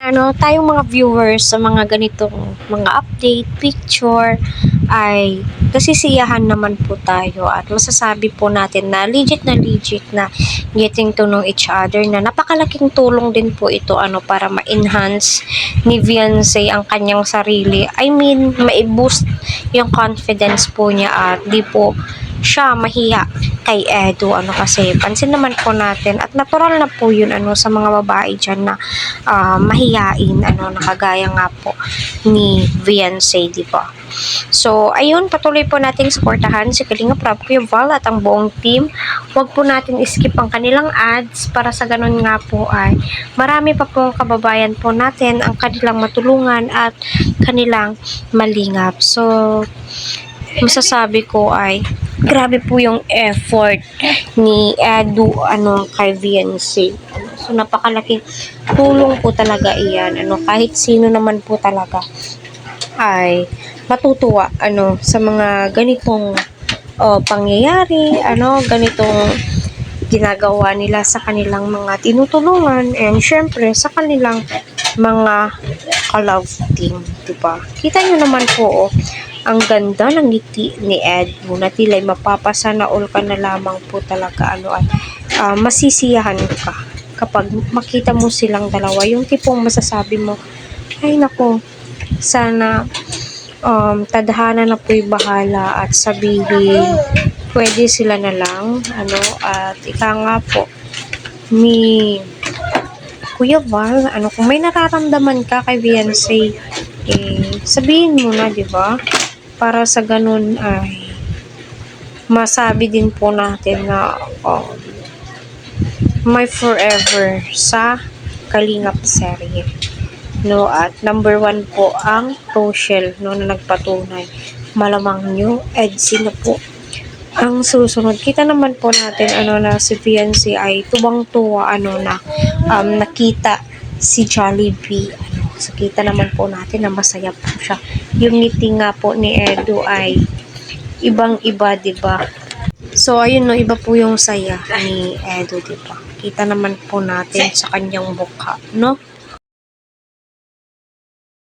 Tayong mga viewers sa mga ganitong mga update, picture, ay nasisiyahan naman po tayo at masasabi po natin na legit na getting to know each other na napakalaking tulong din po ito para ma-enhance ni Beyonce ang kanyang sarili. I mean, ma-boost yung confidence po niya at di po siya mahiya kay Edu kasi pansin naman po natin at natural na po yun sa mga babae dyan na mahiyain nakagaya nga po ni Beyonce, di ba? So ayun, patuloy po nating suportahan si Kalinga Prab, Kuya Val at ang buong team. Huwag po natin skip ang kanilang ads para sa ganun nga po ay marami pa po kababayan po natin ang kanilang matulungan at kanilang malingap. So masasabi ko ay grabe po yung effort ni Edu kay Beyonce. So napakalaking tulong po talaga iyan. Kahit sino naman po talaga ay matutuwa sa mga ganitong pangyayari, ganitong ginagawa nila sa kanilang mga tinutulungan and syempre sa kanilang mga ka-love team, diba? Kita nyo naman po ang ganda ng ngiti ni Edu na tila'y mapapasana all ka na lamang po talaga masisiyahan ka kapag makita mo silang dalawa, yung tipong masasabi mo ay nako, sana tadhana na po'y bahala at sabihin pwede sila na lang at ika nga po ni Kuya Val, kung may nararamdaman ka kay Beyonce, sabihin mo na, di ba? Para sa ganun ay masabi din po natin na may forever sa Kalingap serye. At number 1 po ang Rochelle na nagpatunay. Malamang nyo, EDSI na po ang susunod. Kita naman po natin na si Beyonce ay tuwang-tuwa na nakita si Jollibee. So kita naman po natin na masaya po siya. Yung ngiti nga po ni Edu ay ibang-iba, diba? So ayun iba po yung saya ni Edu, diba? Kita naman po natin sa kanyang mukha, no?